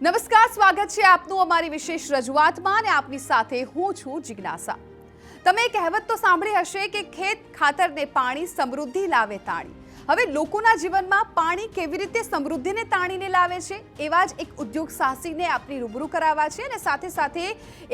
નમસ્કાર, સ્વાગત છે આપનું અમારી વિશેષ રજૂઆતમાં અને આપની સાથે હું છું જિજ્ઞાસા। તમે કહેવત તો સાંભળી હશે કે ખેત ખાતરને પાણી સમૃદ્ધિ લાવે તાણી। હવે લોકોના જીવનમાં પાણી કેવી રીતે સમૃદ્ધિને તાણીને લાવે છે એવા જ એક ઉદ્યોગ સાહસિકને આપની રૂબરૂ કરાવવા છે અને સાથે સાથે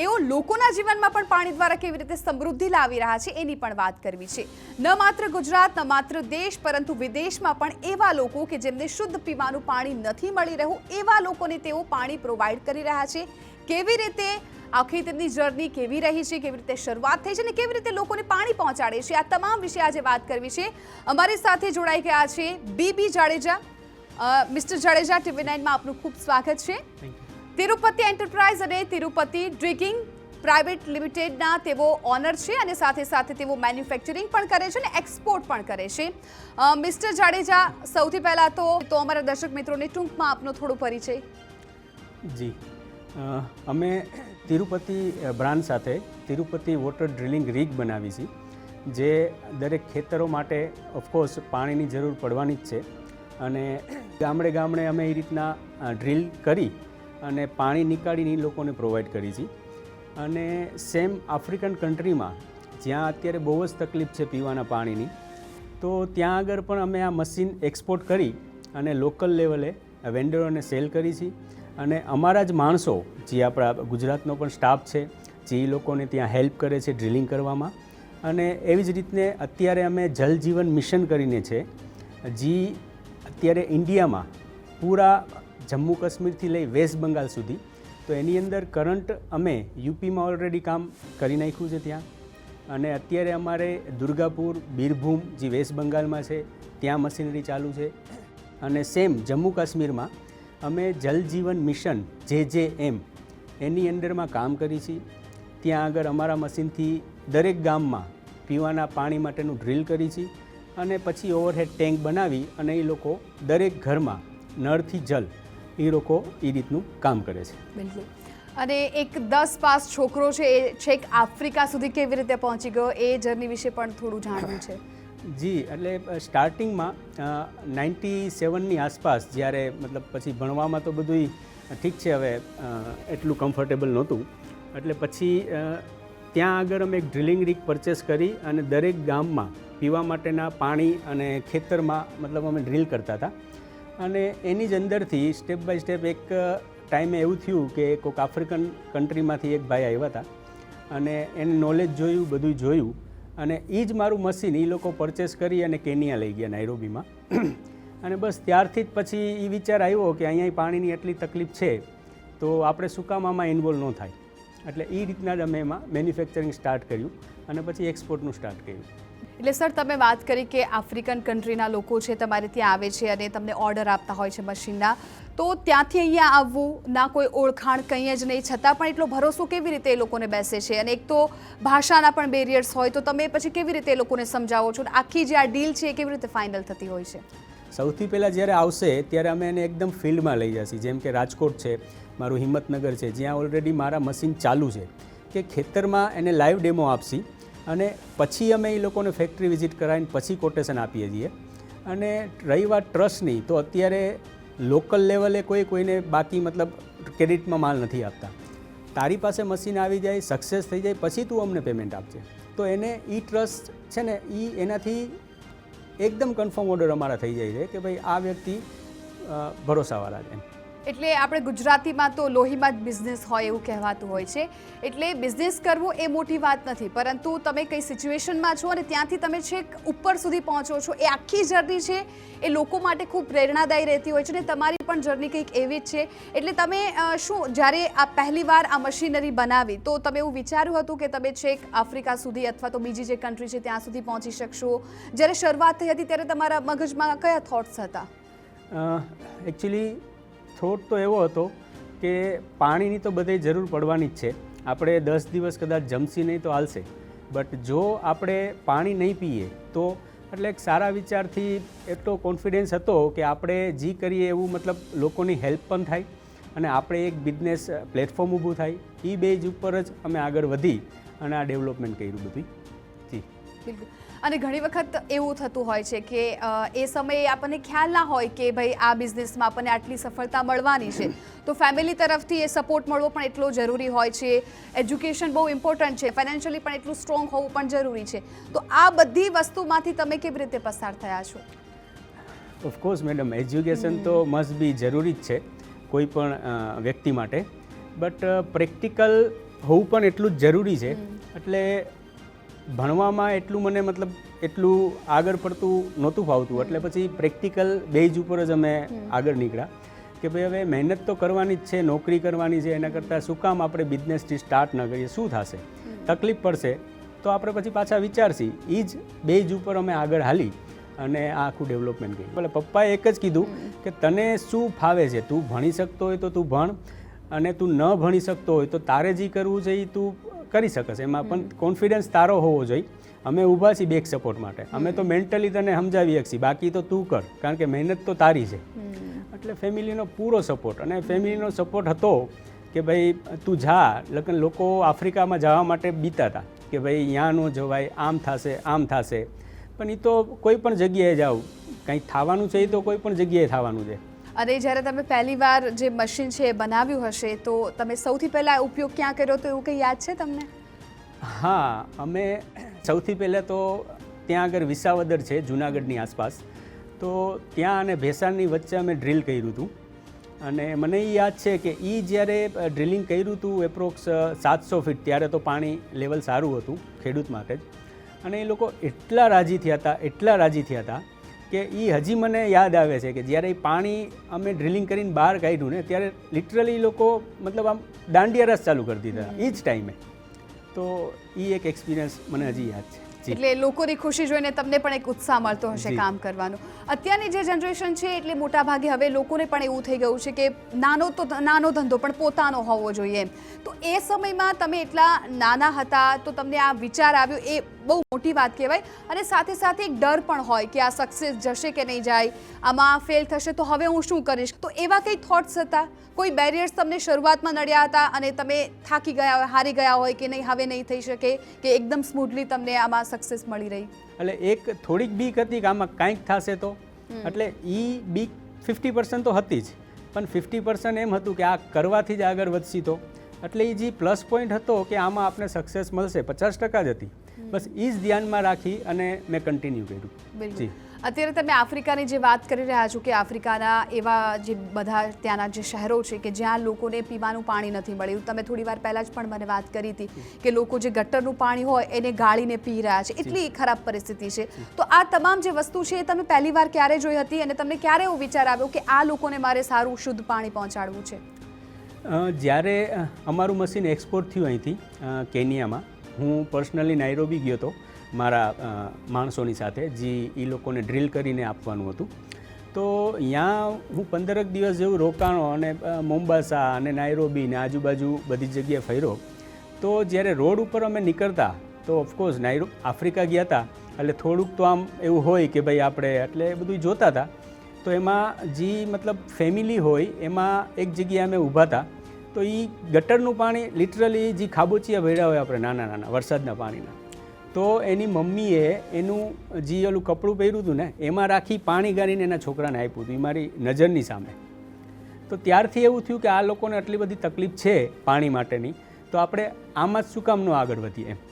એઓ લોકોના જીવનમાં પણ પાણી દ્વારા કેવી રીતે સમૃદ્ધિ લાવી રહ્યા છે એની પણ વાત કરવી છે। ન માત્ર ગુજરાત, ન માત્ર દેશ, પરંતુ વિદેશમાં પણ એવા લોકો કે જેમને શુદ્ધ પીવાનું પાણી નથી મળી રહ્યું એવા લોકોને તેઓ પાણી પ્રોવાઈડ કરી રહ્યા છે। કેવી રીતે આખી તેમની જર્ની કેવી રહી છે, કેવી રીતે શરૂઆત થઈ છે અને કેવી રીતે લોકોને પાણી પહોંચાડે છે, આ તમામ વિશે આજે વાત કરવી છે। અમારી સાથે જોડાઈ ગયા છે BB Jadeja. Mister Jadeja, TV9 માં આપનું ખૂબ સ્વાગત છે। તિરુપતિ એન્ટરપ્રાઇઝ અને તિરુપતિ ડ્રિગિંગ પ્રાઇવેટ લિમિટેડના તેઓ ઓનર છે અને સાથે સાથે તેઓ મેન્યુફેક્ચરિંગ પણ કરે છે અને એક્સપોર્ટ પણ કરે છે। મિસ્ટર જાડેજા, સૌથી પહેલાં તો અમારા દર્શક મિત્રોને ટૂંકમાં આપનો થોડો પરિચય। જી, અમે તિરુપતિ બ્રાન્ડ સાથે તિરુપતિ વોટર ડ્રિલિંગ રિગ બનાવી છે, જે દરેક ખેતરો માટે ઓફકોર્સ પાણીની જરૂર પડવાની જ છે અને ગામડે ગામડે અમે એ રીતના ડ્રિલ કરી અને પાણી નીકાળીને લોકોને પ્રોવાઈડ કરી છે। અને સેમ આફ્રિકન કન્ટ્રીમાં જ્યાં અત્યારે બહુ જ તકલીફ છે પીવાના પાણીની, તો ત્યાં આગળ પણ અમે આ મશીન એક્સપોર્ટ કરી અને લોકલ લેવલે વેન્ડરોને સેલ કરી છે। અને અમારા જ માણસો, જે આપણા ગુજરાતનો પણ સ્ટાફ છે, જે એ લોકોને ત્યાં હેલ્પ કરે છે ડ્રિલિંગ કરવામાં। અને એવી જ રીતને અત્યારે અમે જલ જીવન મિશન કરીને છે, જે અત્યારે ઇન્ડિયામાં પૂરા જમ્મુ કાશ્મીરથી લઈ વેસ્ટ બંગાળ સુધી, તો એની અંદર કરંટ અમે યુપીમાં ઓલરેડી કામ કરી નાખ્યું છે ત્યાં, અને અત્યારે અમારે દુર્ગાપુર, બીરભૂમ જે વેસ્ટ બંગાળમાં છે ત્યાં મશીનરી ચાલુ છે। અને સેમ જમ્મુ કાશ્મીરમાં અમે જલ જીવન મિશન JJM એની અંડરમાં કામ કરી છીએ। ત્યાં આગળ અમારા મશીનથી દરેક ગામમાં પીવાના પાણી માટેનું ડ્રિલ કરી છે અને પછી ઓવરહેડ ટેન્ક બનાવી અને એ લોકો દરેક ઘરમાં નળથી જલ એ લોકો એ રીતનું કામ કરે છે। બિલકુલ। અને એક 10 પાસ છોકરો છે એ છેક આફ્રિકા સુધી કેવી રીતે પહોંચી ગયો એ જર્ની વિશે પણ થોડું જાણવું છે। જી, એટલે સ્ટાર્ટિંગમાં 97ની આસપાસ, જ્યારે મતલબ પછી ભણવામાં તો બધું ઠીક છે, હવે એટલું કમ્ફર્ટેબલ નહોતું, એટલે પછી ત્યાં આગળ અમે એક ડ્રિલિંગ રિગ પરચેસ કરી અને દરેક ગામમાં પીવા માટેના પાણી અને ખેતરમાં મતલબ અમે ડ્રિલ કરતા હતા। અને એની જ અંદરથી સ્ટેપ બાય સ્ટેપ એક ટાઈમે એવું થયું કે કોઈક આફ્રિકન કન્ટ્રીમાંથી એક ભાઈ આવ્યા હતા અને એને નોલેજ જોયું, બધું જોયું, અને એ જ મારું મશીન એ લોકો પરચેસ કરી અને કેનિયા લઈ ગયા, નાઇરોબીમાં। અને બસ ત્યારથી જ પછી એ વિચાર આવ્યો કે અહીંયા પાણીની એટલી તકલીફ છે, તો આપણે શું કામ આમાં ઇન્વોલ્વ ન થાય, એટલે એ રીતના જ અમે એમાં મેન્યુફેક્ચરિંગ સ્ટાર્ટ કર્યું અને પછી એક્સપોર્ટનું સ્ટાર્ટ કર્યું। એટલે સર, તમે વાત કરી કે આફ્રિકન કન્ટ્રીના લોકો છે તમારે ત્યાં આવે છે અને તમને ઓર્ડર આપતા હોય છે મશીનના, તો ત્યાંથી અહીંયા આવવું, ના કોઈ ઓળખાણ કંઈ જ નહીં, છતાં પણ એટલો ભરોસો કેવી રીતે એ લોકોને બેસે છે? અને એક તો ભાષાના પણ બેરિયર્સ હોય, તો તમે પછી કેવી રીતે એ લોકોને સમજાવો છો? આખી જે આ ડીલ છે એ કેવી રીતે ફાઇનલ થતી હોય છે? સૌથી પહેલાં જ્યારે આવશે ત્યારે અમે એને એકદમ ફિલ્ડમાં લઈ જઈશું, જેમ કે રાજકોટ છે, મારું હિંમતનગર છે, જ્યાં ઓલરેડી મારા મશીન ચાલુ છે, કે ખેતરમાં એને લાઈવ ડેમો આપશી અને પછી અમે એ લોકોને ફેક્ટરી વિઝિટ કરાવીને પછી કોટેશન આપીએ છીએ। અને રહી વાત ટ્રસ્ટની, તો અત્યારે લોકલ લેવલે કોઈને બાકી મતલબ ક્રેડિટમાં માલ નથી આપતા। તારી પાસે મશીન આવી જાય, સક્સેસ થઈ જાય, પછી તું અમને પેમેન્ટ આપજે, તો એને એ ટ્રસ્ટ છે ને, એનાથી એકદમ કન્ફર્મ ઓર્ડર અમારા થઈ જાય છે કે ભાઈ આ વ્યક્તિ ભરોસાવાળા છે। એટલે આપણે ગુજરાતીમાં તો લોહીમાં જ બિઝનેસ હોય એવું કહેવાતું હોય છે। એટલે બિઝનેસ કરવો એ મોટી વાત નથી, પરંતુ તમે કઈ સિચ્યુએશનમાં છો અને ત્યાંથી તમે છેક ઉપર સુધી પહોંચો છો, એ આખી જર્ની છે એ લોકો માટે ખૂબ પ્રેરણાદાયી રહેતી હોય છે અને તમારી પણ જર્ની કંઈક એવી જ છે। એટલે તમે શું, જ્યારે આ પહેલી વાર આ મશીનરી બનાવી, તો તમે એવું વિચાર્યું હતું કે તમે છેક આફ્રિકા સુધી અથવા તો બીજી જે કન્ટ્રી છે ત્યાં સુધી પહોંચી શકશો? જ્યારે શરૂઆત થઈ હતી ત્યારે તમારા મગજમાં કયા થોટ્સ હતા? એકચ્યુઅલી થોટ તો એવો હતો કે પાણીની તો બધે જરૂર પડવાની જ છે, આપણે 10 દિવસ કદાચ જમશી નહીં તો હાલશે, બટ જો આપણે પાણી નહીં પીએ તો, એટલે એક સારા વિચારથી એટલો કોન્ફિડન્સ હતો કે આપણે જે કરીએ એવું મતલબ લોકોની હેલ્પ પણ થાય અને આપણે એક બિઝનેસ પ્લેટફોર્મ ઊભું થાય, એ બેઝ ઉપર જ અમે આગળ વધી અને આ ડેવલપમેન્ટ કર્યું બધું। જી, બિલકુલ। અને ઘણી વખત એવું થતું હોય છે કે એ સમયે આપણને ખ્યાલ ના હોય કે ભાઈ આ બિઝનેસમાં આપણને આટલી સફળતા મળવાની છે, તો ફેમિલી તરફથી એ સપોર્ટ મળવો પણ એટલો જરૂરી હોય છે. એજ્યુકેશન બહુ ઇમ્પોર્ટન્ટ છે, ફાઇનાન્શિયલી પણ એટલું સ્ટ્રોંગ હોવું પણ જરૂરી છે. તો આ બધી વસ્તુમાંથી તમે કેવી રીતે પસાર થયા છો? ઓફકોર્સ મેડમ, એજ્યુકેશન તો મસ્ટ બી જરૂરી જ છે કોઈ પણ વ્યક્તિ માટે, બટ પ્રેક્ટિકલ હોવું પણ એટલું જ જરૂરી છે. એટલે ભણવામાં એટલું મને મતલબ એટલું આગળ પડતું નહોતું ફાવતું, એટલે પછી પ્રેક્ટિકલ બેઝ ઉપર જ અમે આગળ નીકળ્યા કે ભાઈ હવે મહેનત તો કરવાની જ છે, નોકરી કરવાની છે, એના કરતાં શું કામ આપણે બિઝનેસથી સ્ટાર્ટ ન કરીએ, શું થશે, તકલીફ પડશે તો આપણે પછી પાછા વિચારશી. એ જ બેઝ ઉપર અમે આગળ હાલી અને આ આખું ડેવલપમેન્ટ કર્યું. એટલે પપ્પાએ એક જ કીધું કે તને શું ફાવે છે, તું ભણી શકતો હોય તો તું ભણ, અને તું ન ભણી શકતો હોય તો તારે જે કરવું છે એ તું કરી શકશે, એમાં પણ કોન્ફિડન્સ તારો હોવો જોઈએ. અમે ઊભા છીએ બેક સપોર્ટ માટે, અમે તો મેન્ટલી તને સમજાવી શકીએ, બાકી તો તું કર, કારણ કે મહેનત તો તારી છે. એટલે ફેમિલીનો પૂરો સપોર્ટ, અને ફેમિલીનો સપોર્ટ હતો કે ભાઈ તું જા. લોકો આફ્રિકામાં જવા માટે બીતા હતા કે ભાઈ અહીંયા ન જવાય, આમ થશે આમ થશે, પણ એ તો કોઈ પણ જગ્યાએ જાઓ, કંઈક થવાનું છે એ તો કોઈ પણ જગ્યાએ થવાનું છે. અને જ્યારે તમે પહેલી વાર જે મશીન છે એ બનાવ્યું હશે તો તમે સૌથી પહેલાં ઉપયોગ ક્યાં કર્યો તો એવું કંઈ યાદ છે તમને? હા, અમે સૌથી પહેલાં તો ત્યાં આગળ વિસાવદર છે જૂનાગઢની આસપાસ, તો ત્યાં અને ભેસાણની વચ્ચે અમે ડ્રિલ કર્યું હતું. અને મને એ યાદ છે કે એ જ્યારે ડ્રિલિંગ કર્યું હતું એપ્રોક્સ 700 ફીટ, ત્યારે તો પાણી લેવલ સારું હતું ખેડૂત માટે જ, અને એ લોકો એટલા રાજી થયા હતા કે એ હજી મને યાદ આવે છે કે જ્યારે એ પાણી અમે ડ્રિલિંગ કરીને બહાર કાઢ્યું ને, ત્યારે લિટરલી એ લોકો મતલબ આમ દાંડિયા રસ ચાલુ કરી દીધા એ જ ટાઈમે. તો એ એક એક્સપિરિયન્સ મને હજી યાદ છે. એટલે લોકોની ખુશી જોઈને તમને પણ એક ઉત્સાહ મળતો હશે કામ કરવાનો. અત્યારની જે જનરેશન છે એટલે મોટાભાગે હવે લોકોને પણ એવું થઈ ગયું છે કે નાનો ધંધો પણ પોતાનો હોવો જોઈએ. તો એ સમયમાં તમે એટલા નાના હતા તો તમને આ વિચાર આવ્યો, એ બહુ મોટી વાત કહેવાય. અને સાથે સાથે એક ડર પણ હોય કે આ સક્સેસ જશે કે નહીં જાય, આમાં ફેલ થશે તો હવે હું શું કરીશ. તો એવા કંઈ થોટ્સ હતા, કોઈ બેરિયર્સ તમને શરૂઆતમાં નડ્યા હતા અને તમે થાકી ગયા હોય, હારી ગયા હોય કે નહીં હવે નહીં થઈ શકે, કે એકદમ સ્મૂથલી તમને આમાં સક્સેસ મળી રહી? એટલે એક થોડીક બીક હતી કે આમાં કાંઈક થશે તો, એટલે એ બીક 50% તો હતી જ, પણ 50% એમ હતું કે આ કરવાથી જ આગળ વધશી તો. એટલે એ જે પ્લસ પોઈન્ટ હતો કે આમાં આપણે સક્સેસ મળશે 50% જ હતી. બસ એ જ ધ્યાનમાં રાખી અને મેં કન્ટિન્યુ કર્યું. બિલકુલ. અત્યારે તમે આફ્રિકાની જે વાત કરી રહ્યા છો કે આફ્રિકાના એવા જે બધા ત્યાંના જે શહેરો છે કે જ્યાં લોકોને પીવાનું પાણી નથી મળ્યું, તમે થોડી વાર પહેલાં જ પણ મને વાત કરી હતી કે લોકો જે ગટરનું પાણી હોય એને ગાળીને પી રહ્યા છે, એટલી ખરાબ પરિસ્થિતિ છે. તો આ તમામ જે વસ્તુ છે એ તમે પહેલી વાર ક્યારે જોઈ હતી અને તમને ક્યારે એવો વિચાર આવ્યો કે આ લોકોને મારે સારું શુદ્ધ પાણી પહોંચાડવું છે? જ્યારે અમારું મશીન એક્સપોર્ટ થયું અહીંથી કેનિયામાં, હું પર્સનલી નાઇરોબી ગયો હતો મારા માણસોની સાથે, જે એ લોકોને ડ્રિલ કરીને આપવાનું હતું. તો ત્યાં હું 15 દિવસ જેવું રોકાણો અને મોમ્બાસા અને નાઇરોબી ને આજુબાજુ બધી જગ્યાએ ફર્યો. તો જ્યારે રોડ ઉપર અમે નીકળતા તો ઓફકોર્સ આફ્રિકા ગયા હતા એટલે થોડુંક તો આમ એવું હોય કે ભાઈ આપણે એટલે બધું જોતા હતા. તો એમાં જે મતલબ ફેમિલી હોય એમાં એક જગ્યાએ અમે ઊભા હતા, તો એ ગટરનું પાણી લિટરલી જે ખાબોચિયા ભર્યા હોય આપણે નાના નાના વરસાદના પાણીના, તો એની મમ્મીએ એનું જે ઓલું કપડું પહેર્યું હતું ને એમાં રાખી પાણી ગાળીને એના છોકરાને આપ્યું હતું, એ મારી નજરની સામે. તો ત્યારથી એવું થયું કે આ લોકોને આટલી બધી તકલીફ છે પાણી માટેની, તો આપણે આમાં જ શું કામ ન આગળ વધીએ એમ.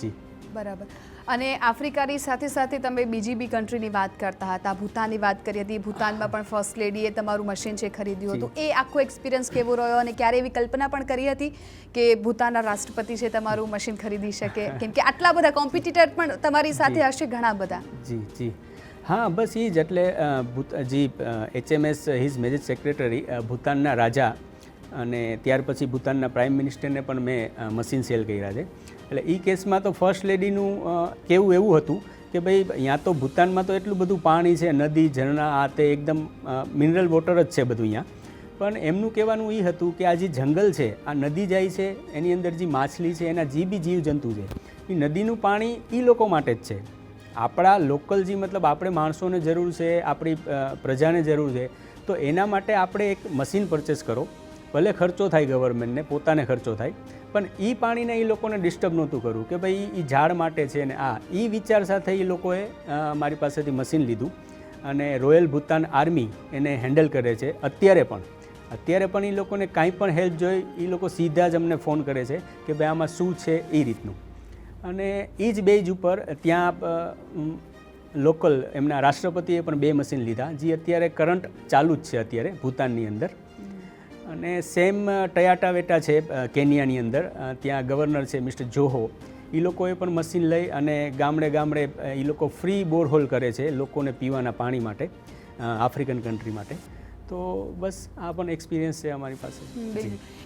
જી બરાબર. અને આફ્રિકાની સાથે સાથે તમે બીજી બી કન્ટ્રીની વાત કરતા હતા, ભૂતાનની વાત કરી હતી. ભૂતાનમાં પણ ફર્સ્ટ લેડીએ તમારું મશીન છે ખરીદ્યું હતું. એ આખો એક્સપિરિયન્સ કેવો રહ્યો અને ક્યારે એવી કલ્પના પણ કરી હતી કે ભૂતાનના રાષ્ટ્રપતિ છે તમારું મશીન ખરીદી શકે? કેમ કે આટલા બધા કોમ્પિટિટર પણ તમારી સાથે હશે ઘણા બધા. જી હા, બસ એ જ. એટલે જે HMS હિઝ મેજર સેક્રેટરી ભૂતાનના રાજા અને ત્યાર પછી ભૂતાનના પ્રાઇમ મિનિસ્ટરને પણ મેં મશીન સેલ કર્યા છે. એટલે એ કેસમાં તો ફર્સ્ટ લેડીનું કહેવું એવું હતું કે ભાઈ અહીંયા તો ભૂતાનમાં તો એટલું બધું પાણી છે, નદી ઝરણા આ તે એકદમ મિનરલ વોટર જ છે બધું અહીંયા. પણ એમનું કહેવાનું એ હતું કે આ જે જંગલ છે, આ નદી જાય છે, એની અંદર જે માછલી છે, એના જે બી જીવજંતુ છે, એ નદીનું પાણી એ લોકો માટે જ છે. આપણા લોકલ જે મતલબ આપણે માણસોને જરૂર છે, આપણી પ્રજાને જરૂર છે, તો એના માટે આપણે એક મશીન પરચેસ કરો ભલે ખર્ચો થાય ગવર્મેન્ટને, પોતાને ખર્ચો થાય, પણ એ પાણીને એ લોકોને ડિસ્ટર્બ નહોતું કરવું કે ભાઈ એ ઝાડ માટે છે ને એ વિચાર સાથે એ લોકોએ મારી પાસેથી મશીન લીધું અને રોયલ ભૂતાન આર્મી એને હેન્ડલ કરે છે. અત્યારે પણ એ લોકોને કાંઈ પણ હેલ્પ જોઈએ એ લોકો સીધા જ અમને ફોન કરે છે કે ભાઈ આમાં શું છે એ રીતનું. અને એ જ બેઝ ઉપર ત્યાં લોકલ એમના રાષ્ટ્રપતિએ પણ 2 મશીન લીધા જે અત્યારે કરંટ ચાલુ જ છે અત્યારે ભૂતાનની અંદર. અને સેમ ટયાટાવેટા છે કેન્યાની અંદર, ત્યાં ગવર્નર છે મિસ્ટર જોહો, એ લોકોએ પણ મશીન લઈ અને ગામડે એ લોકો ફ્રી બોરહોલ કરે છે લોકોને પીવાના પાણી માટે, આફ્રિકન કન્ટ્રી માટે. તો બસ આ પણ એક્સપિરિયન્સ છે અમારી પાસે.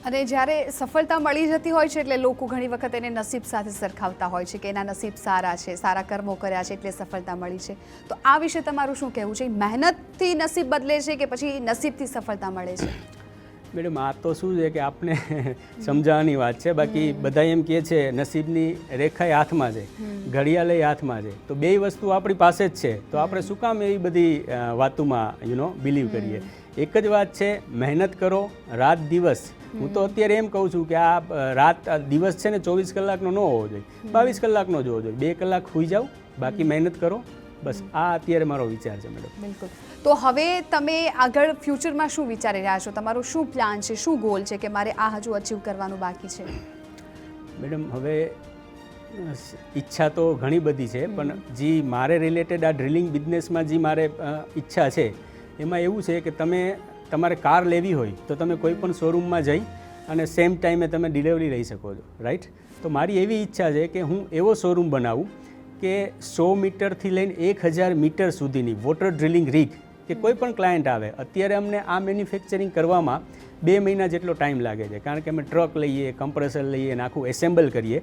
અને જ્યારે સફળતા મળી જતી હોય છે એટલે લોકો ઘણી વખત એને નસીબ સાથે સરખાવતા હોય છે કે એના નસીબ સારા છે, સારા કર્મો કર્યા છે એટલે સફળતા મળી છે. તો આ વિશે તમારું શું કહેવું છે? મહેનતથી નસીબ બદલે છે કે પછી નસીબથી સફળતા મળે છે? મેડમ આ તો શું છે કે આપણે સમજાવવાની વાત છે. બાકી બધા એમ કહે છે નસીબની રેખા હાથમાં છે, ઘડિયાળ હાથમાં છે, તો 2 વસ્તુ આપણી પાસે જ છે. તો આપણે શું કામ એવી બધી વાતોમાં બિલીવ કરીએ? એક જ વાત છે, મહેનત કરો રાત દિવસ. હું તો અત્યારે એમ કહું છું કે આ દિવસ છે ને 24 કલાકનો ન હોવો જોઈએ, 22 કલાકનો જ હોવો જોઈએ. 2 કલાક સૂઈ જાઓ, બાકી મહેનત કરો. બસ આ અત્યારે મારો વિચાર છે મેડમ. બિલકુલ. તો હવે તમે આગળ ફ્યુચરમાં શું વિચારી રહ્યા છો? તમારો શું પ્લાન છે, શું ગોલ છે કે મારે આ હજુ અચીવ કરવાનું બાકી છે? મેડમ હવે ઈચ્છા તો ઘણી બધી છે, પણ જે મારે રિલેટેડ આ ડ્રિલિંગ બિઝનેસમાં જે મારે ઈચ્છા છે એમાં એવું છે કે તમારે કાર લેવી હોય તો તમે કોઈ પણ શોરૂમમાં જઈ અને સેમ ટાઈમે તમે ડિલિવરી લઈ શકો છો, રાઈટ? તો મારી એવી ઈચ્છા છે કે હું એવો શોરૂમ બનાવું કે 100 મીટરથી લઈને 1000 મીટર સુધીની વોટર ડ્રિલિંગ રિગ, કે કોઈ પણ ક્લાયન્ટ આવે. અત્યારે અમને આ મેન્યુફેક્ચરિંગ કરવામાં 2 મહિના જેટલો ટાઈમ લાગે છે, કારણ કે અમે ટ્રક લઈએ, કમ્પ્રેસર લઈએ અને આખું એસેમ્બલ કરીએ,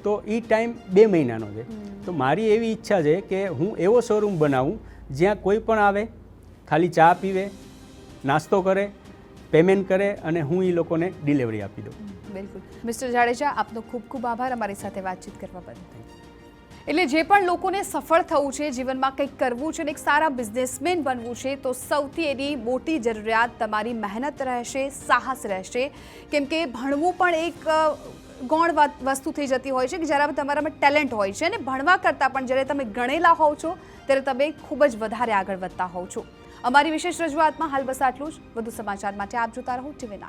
તો એ ટાઈમ 2 મહિનાનો છે. તો મારી એવી ઈચ્છા છે કે હું એવો શોરૂમ બનાવું જ્યાં કોઈ પણ આવે, ખાલી ચા પીવે, નાસ્તો કરે, પેમેન્ટ કરે અને હું એ લોકોને ડિલિવરી આપી દઉં. બિલકુલ. મિસ્ટર જાડેજા, આપનો ખૂબ ખૂબ આભાર અમારી સાથે વાતચીત કરવા બદલ. એટલે જે પણ લોકોને સફળ થવું છે, જીવનમાં કંઈક કરવું છે અને એક સારા બિઝનેસમેન બનવું છે, તો સૌથી એની મોટી જરૂરિયાત તમારી મહેનત રહેશે, સાહસ રહેશે. કેમ કે ભણવું પણ એક ગૌણ વસ્તુ થઈ જતી હોય છે કે જ્યારે તમારામાં ટેલેન્ટ હોય છે, અને ભણવા કરતાં પણ જ્યારે તમે ગણેલા હોવ છો ત્યારે તમે ખૂબ જ વધારે આગળ વધતા હોવ છો. અમારી વિશેષ રજૂઆતમાં હાલ બસ આટલું જ. વધુ સમાચાર માટે આપ જોતા રહો TV9.